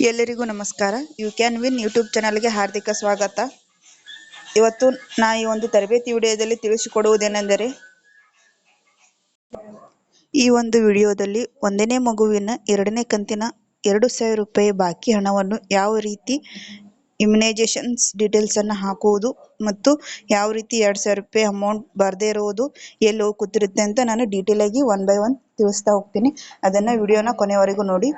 ಎಲ್ಲರಿಗೂ ನಮಸ್ಕಾರ. You can win YouTube ಚಾನಲ್ಗೆ ಹಾರ್ದಿಕ ಸ್ವಾಗತ. ಇವತ್ತು ಈ ಒಂದು ತರಬೇತಿ ವಿಡಿಯೋದಲ್ಲಿ ತಿಳಿಸಿಕೊಡುವುದೇನೆಂದರೆ, ಈ ಒಂದು ವಿಡಿಯೋದಲ್ಲಿ 1ನೇ ಮಗುವಿನ 2ನೇ ಕಂತಿನ 2,000 ರೂಪಾಯಿ ಬಾಕಿ ಹಣವನ್ನು ಯಾವ ರೀತಿ ಇಮ್ಯುನೈಸೇಷನ್ಸ್ ಡೀಟೇಲ್ಸ್ ಅನ್ನು ಹಾಕುವುದು ಮತ್ತು ಯಾವ ರೀತಿ 2,000 ರೂಪಾಯಿ ಅಮೌಂಟ್ ಬರದೇ ಇರುವುದು ಎಲ್ಲಿ ಹೋಗಿ ಕೂತಿರುತ್ತೆ ಅಂತ ನಾನು ಡೀಟೇಲ್ ಆಗಿ 1 by 1 ತಿಳಿಸ್ತಾ ಹೋಗ್ತೀನಿ. ಅದನ್ನ ವಿಡಿಯೋನ ಕೊನೆವರೆಗೂ ನೋಡಿ.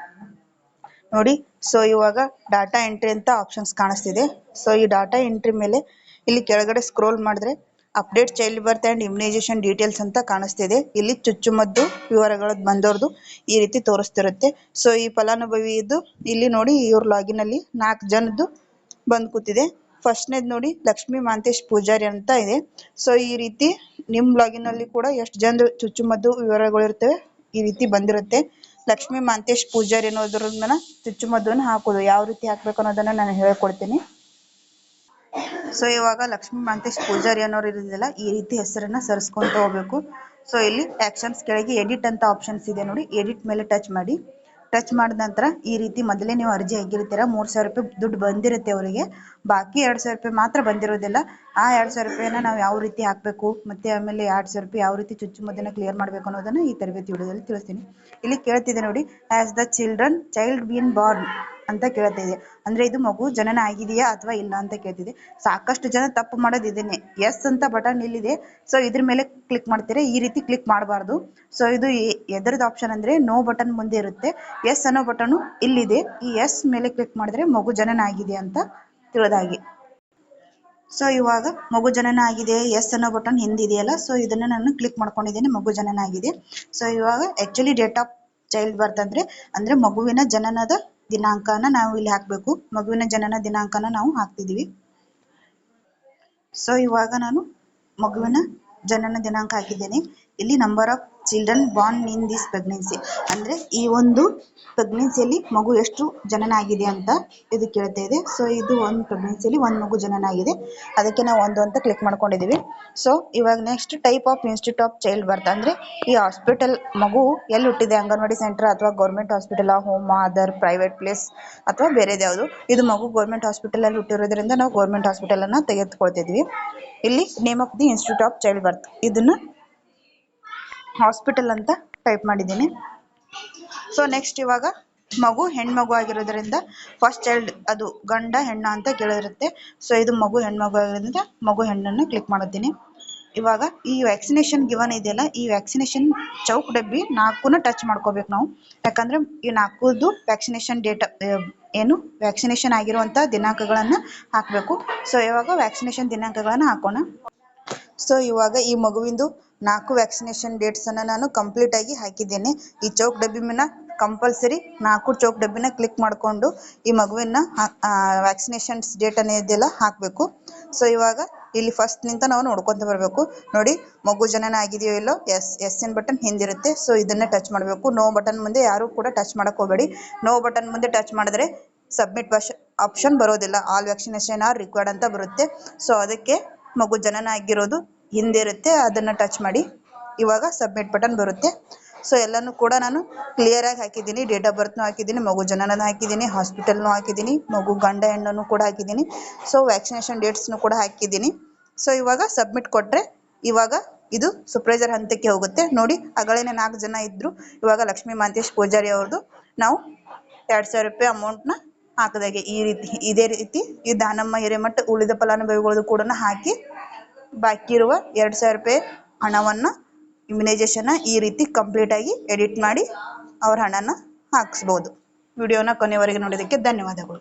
ಸೊ ಇವಾಗ ಡಾಟಾ ಎಂಟ್ರಿ ಅಂತ ಆಪ್ಷನ್ಸ್ ಕಾಣಿಸ್ತಿದೆ. ಸೊ ಈ ಡಾಟಾ ಎಂಟ್ರಿ ಮೇಲೆ ಇಲ್ಲಿ ಕೆಳಗಡೆ ಸ್ಕ್ರೋಲ್ ಮಾಡಿದ್ರೆ update child birth and immunisation details ಅಂತ ಕಾಣಿಸ್ತಿದೆ. ಇಲ್ಲಿ ಚುಚ್ಚುಮದ್ದು ವಿವರಗಳು ಬಂದವ್ರದ್ದು ಈ ರೀತಿ ತೋರಿಸ್ತಿರುತ್ತೆ. ಸೊ ಈ ಫಲಾನುಭವಿದು ಇಲ್ಲಿ ನೋಡಿ, ಇವ್ರ ಲಾಗಿನ್ ಅಲ್ಲಿ 4 ಜನದ್ದು ಬಂದ್ ಕೂತಿದೆ. ಫಸ್ಟ್ನೇದು ನೋಡಿ ಲಕ್ಷ್ಮೀ ಮಾಂತೇಶ್ ಪೂಜಾರಿ ಅಂತ ಇದೆ. ಸೊ ಈ ರೀತಿ ನಿಮ್ ಲಾಗಿನ್ ಅಲ್ಲಿ ಕೂಡ ಎಷ್ಟು ಜನರು ಚುಚ್ಚುಮದ್ದು ವಿವರಗಳು ಇರ್ತವೆ ಈ ರೀತಿ ಬಂದಿರುತ್ತೆ. ಲಕ್ಷ್ಮೀ ಮಾಂತೇಶ್ ಪೂಜಾರಿ ಅನ್ನೋದ್ರನ್ನ ಚುಚ್ಚುಮದ್ದನ್ನು ಹಾಕೋದು ಯಾವ ರೀತಿ ಹಾಕ್ಬೇಕು ಅನ್ನೋದನ್ನ ನಾನು ಹೇಳ್ಕೊಡ್ತೀನಿ. ಸೊ ಇವಾಗ ಲಕ್ಷ್ಮೀ ಮಾಂತೇಶ್ ಪೂಜಾರಿ ಅನ್ನೋರು ಇರೋದಿಲ್ಲ, ಈ ರೀತಿ ಹೆಸರನ್ನ ಸರಿಸ್ಕೊಂತ ಹೋಗ್ಬೇಕು. ಸೊ ಇಲ್ಲಿ ಆಕ್ಷನ್ಸ್ ಕೆಳಗೆ ಎಡಿಟ್ ಅಂತ ಆಪ್ಷನ್ಸ್ ಇದೆ ನೋಡಿ, ಎಡಿಟ್ ಮೇಲೆ ಟಚ್ ಮಾಡಿ. ಟಚ್ ಮಾಡಿದ ನಂತರ ಈ ರೀತಿ ಮೊದಲೇ ನೀವು ಅರ್ಜಿ ಹಾಕಿರ್ತೀರ, 3,000 ರೂಪಾಯಿ ದುಡ್ಡು ಬಂದಿರುತ್ತೆ ಅವರಿಗೆ, ಬಾಕಿ 2,000 ರೂಪಾಯಿ ಮಾತ್ರ ಬಂದಿರೋದಿಲ್ಲ. ಆ 2,000 ರೂಪಾಯಿನ ನಾವು ಯಾವ ರೀತಿ ಹಾಕಬೇಕು ಮತ್ತೆ ಆಮೇಲೆ 2,000 ರೂಪಾಯಿ ಯಾವ ರೀತಿ ಚುಚ್ಚುಮದ್ದನ್ನ ಕ್ಲಿಯರ್ ಮಾಡಬೇಕು ಅನ್ನೋದನ್ನ ಈ ತರಬೇತಿ ವಿಡಿಯೋದಲ್ಲಿ ತಿಳಿಸ್ತೀನಿ. ಇಲ್ಲಿ ಕೇಳ್ತಿದೆ ನೋಡಿ, as the child bean Born ಅಂತ ಕೇಳ್ತಿದೆ. ಅಂದ್ರೆ ಇದು ಮಗು ಜನನ ಆಗಿದೆಯಾ ಅಥವಾ ಇಲ್ಲ ಅಂತ ಕೇಳ್ತಿದೆ. ಸಾಕಷ್ಟು ಜನ ತಪ್ಪು ಮಾಡೋದು ಇದನ್ನೇ, ಎಸ್ ಅಂತ ಬಟನ್ ಇಲ್ಲಿದೆ. ಸೊ ಇದ್ರ ಮೇಲೆ ಕ್ಲಿಕ್ ಮಾಡ್ತೀರಾ, ಈ ರೀತಿ ಕ್ಲಿಕ್ ಮಾಡಬಾರ್ದು. ಸೊ ಇದು ಎದರದ ಆಪ್ಷನ್ ಅಂದ್ರೆ ನೋ ಬಟನ್ ಮುಂದೆ ಇರುತ್ತೆ, ಎಸ್ ಅನ್ನೋ ಬಟನ್ ಇಲ್ಲಿದೆ. ಈ ಎಸ್ ಮೇಲೆ ಕ್ಲಿಕ್ ಮಾಡಿದ್ರೆ ಮಗು ಜನನ ಆಗಿದೆ ಅಂತ ತಿಳಿದಾಗಿ. ಸೊ ಇವಾಗ ಮಗು ಜನನ ಆಗಿದೆ, ಎಸ್ ಅನ್ನೋ ಬಟನ್ ಹಿಂದಿದೆಯಲ್ಲ, ಸೊ ಇದನ್ನ ನಾನು ಕ್ಲಿಕ್ ಮಾಡ್ಕೊಂಡಿದ್ದೇನೆ, ಮಗು ಜನನ ಆಗಿದೆ. ಸೊ ಇವಾಗ actually date of child birth ಅಂದ್ರೆ ಮಗುವಿನ ಜನನದ ದಿನಾಂಕನ ನಾವು ಇಲ್ಲಿ ಹಾಕ್ಬೇಕು. ಮಗುವಿನ ಜನನ ದಿನಾಂಕನ ನಾವು ಹಾಕ್ತಿದೀವಿ. ಸೊ ಇವಾಗ ನಾನು ಮಗುವಿನ ಜನನ ದಿನಾಂಕ ಹಾಕಿದ್ದೇನೆ. ಇಲ್ಲಿ number of children born in this pregnancy ಅಂದ್ರೆ ಈ ಒಂದು ಪ್ರೆಗ್ನೆನ್ಸಿಯಲ್ಲಿ ಮಗು ಎಷ್ಟು ಜನನ ಆಗಿದೆ ಅಂತ ಇದು ಕೇಳ್ತಾ ಇದೆ. ಸೊ ಇದು ಒಂದು ಪ್ರೆಗ್ನೆನ್ಸಿಯಲ್ಲಿ ಒಂದು ಮಗು ಜನನ ಆಗಿದೆ, ಅದಕ್ಕೆ ನಾವು 1 ಅಂತ ಕ್ಲಿಕ್ ಮಾಡ್ಕೊಂಡಿದೀವಿ. ಸೊ ಇವಾಗ next type of institute of child birth ಅಂದ್ರೆ ಈ ಹಾಸ್ಪಿಟಲ್ ಮಗು ಎಲ್ಲಿ ಹುಟ್ಟಿದೆ, ಅಂಗನವಾಡಿ ಸೆಂಟರ್ ಅಥವಾ government hospital, home, other private place ಅಥವಾ ಬೇರೆದು ಯಾವುದು. ಇದು ಮಗು ಗೌರ್ಮೆಂಟ್ ಹಾಸ್ಪಿಟಲ್ ಅಲ್ಲಿ ಹುಟ್ಟಿರೋದ್ರಿಂದ ನಾವು ಗೌರ್ಮೆಂಟ್ ಹಾಸ್ಪಿಟಲ್ ಅನ್ನ ತೆಗೆದುಕೊಳ್ತಿದ್ವಿ. ಇಲ್ಲಿ name of the institute of child birth ಇದನ್ನ ಹಾಸ್ಪಿಟಲ್ ಅಂತ ಟೈಪ್ ಮಾಡಿದ್ದೀನಿ. ಸೊ ನೆಕ್ಸ್ಟ್ ಇವಾಗ ಮಗು ಹೆಣ್ಮಗು ಆಗಿರೋದ್ರಿಂದ ಫಸ್ಟ್ ಚೈಲ್ಡ್ ಅದು ಗಂಡ ಹೆಣ್ಣ ಅಂತ ಕೇಳಿರುತ್ತೆ. ಸೊ ಇದು ಮಗು ಹೆಣ್ಮಗು ಆಗಿರೋದ್ರಿಂದ ಮಗು ಹೆಣ್ಣನ್ನು ಕ್ಲಿಕ್ ಮಾಡುತ್ತೀನಿ. ಇವಾಗ ಈ ವ್ಯಾಕ್ಸಿನೇಷನ್ ಗಿವನ್ ಇದೆಯಲ್ಲ, ಈ ವ್ಯಾಕ್ಸಿನೇಷನ್ ಚೌಕ್ ಡಬ್ಬಿ 4ನ ಟಚ್ ಮಾಡ್ಕೋಬೇಕು ನಾವು, ಯಾಕಂದ್ರೆ ಈ 4ದು ವ್ಯಾಕ್ಸಿನೇಷನ್ ಡೇಟಾ ಏನು ವ್ಯಾಕ್ಸಿನೇಷನ್ ಆಗಿರುವಂತ ದಿನಾಂಕಗಳನ್ನ ಹಾಕಬೇಕು. ಸೊ ಇವಾಗ ವ್ಯಾಕ್ಸಿನೇಷನ್ ದಿನಾಂಕಗಳನ್ನ ಹಾಕೋಣ. ಸೊ ಇವಾಗ ಈ ಮಗುವಿಂದು 4 ವ್ಯಾಕ್ಸಿನೇಷನ್ ಡೇಟ್ಸ್ ಅನ್ನ ನಾನು ಕಂಪ್ಲೀಟ್ ಆಗಿ ಹಾಕಿದ್ದೇನೆ. ಈ ಚೌಕ್ ಡಬ್ಬಿ ಮೇಲೆ ಕಂಪಲ್ಸರಿ 4 ಚೌಕ್ ಡಬ್ಬಿನ ಕ್ಲಿಕ್ ಮಾಡಿಕೊಂಡು ಈ ಮಗುವಿನ ವ್ಯಾಕ್ಸಿನೇಷನ್ಸ್ ಡೇಟ್ ಅನ್ನೋದೆಲ್ಲ ಹಾಕಬೇಕು. ಸೊ ಇವಾಗ ಇಲ್ಲಿ ಫಸ್ಟ್ ನಿಂತ ನಾವು ನೋಡ್ಕೊಂತ ಬರಬೇಕು. ನೋಡಿ ಮಗು ಜನನ ಆಗಿದೆಯೋ ಇಲ್ಲೋ, ಎಸ್ ಎನ್ ಬಟನ್ ಹಿಂದಿರುತ್ತೆ. ಸೊ ಇದನ್ನ ಟಚ್ ಮಾಡಬೇಕು. ನೋ ಬಟನ್ ಮುಂದೆ ಯಾರು ಕೂಡ ಟಚ್ ಮಾಡಕ್ ಹೋಗಬೇಡಿ. ನೋ ಬಟನ್ ಮುಂದೆ ಟಚ್ ಮಾಡಿದ್ರೆ ಸಬ್ಮಿಟ್ ಆಪ್ಷನ್ ಬರೋದಿಲ್ಲ, ಆಲ್ ವ್ಯಾಕ್ಸಿನೇಷನ್ ಆರ್ ರಿಕ್ವೈರ್ಡ್ ಅಂತ ಬರುತ್ತೆ. ಸೊ ಅದಕ್ಕೆ ಮಗು ಜನನ ಆಗಿರೋದು ಹಿಂದಿರುತ್ತೆ, ಅದನ್ನ ಟಚ್ ಮಾಡಿ. ಇವಾಗ ಸಬ್ಮಿಟ್ ಬಟನ್ ಬರುತ್ತೆ. ಸೊ ಎಲ್ಲಾನು ಕೂಡ ನಾನು ಕ್ಲಿಯರ್ ಆಗಿ ಹಾಕಿದ್ದೀನಿ. ಡೇಟ್ ಆಫ್ ಬರ್ತ್ನು ಹಾಕಿದ್ದೀನಿ, ಮಗು ಜನನನ ಹಾಕಿದ್ದೀನಿ, ಹಾಸ್ಪಿಟಲ್ನು ಹಾಕಿದ್ದೀನಿ, ಮಗು ಗಂಡ ಹೆಣ್ಣನ್ನು ಕೂಡ ಹಾಕಿದ್ದೀನಿ. ಸೊ ವ್ಯಾಕ್ಸಿನೇಷನ್ ಡೇಟ್ಸ್ನು ಕೂಡ ಹಾಕಿದ್ದೀನಿ. ಸೊ ಇವಾಗ ಸಬ್ಮಿಟ್ ಕೊಟ್ರೆ ಇವಾಗ ಇದು ಸೂಪರ್ವೈಸರ್ ಹಂತಕ್ಕೆ ಹೋಗುತ್ತೆ. ನೋಡಿ ಅಗಳೇನೆ 4 ಜನ ಇದ್ರು, ಇವಾಗ ಲಕ್ಷ್ಮೀ ಮಾಂತೇಶ್ ಪೂಜಾರಿ ಅವ್ರದ್ದು ನಾವು 2,000 ರೂಪಾಯಿ ಅಮೌಂಟ್ನ ಹಾಕಿದಾಗೆ ಇದೇ ರೀತಿ ಈ ದಾನಮ್ಮ ಹಿರೇಮಠ ಉಳಿದ ಫಲಾನುಭವಿಗಳದ್ದು ಕೂಡ ಹಾಕಿ ಬಾಕಿ ಇರುವ 2,000 ರೂಪಾಯಿ ಹಣವನ್ನ ಇಮ್ಯುನೈಸೇಷನ್ ಈ ರೀತಿ ಕಂಪ್ಲೀಟ್ ಆಗಿ ಎಡಿಟ್ ಮಾಡಿ ಅವ್ರ ಹಣನ ಹಾಕಿಸ್ಬೋದು. ವಿಡಿಯೋನ ಕೊನೆವರೆಗೆ ನೋಡಿದ್ದಕ್ಕೆ ಧನ್ಯವಾದಗಳು.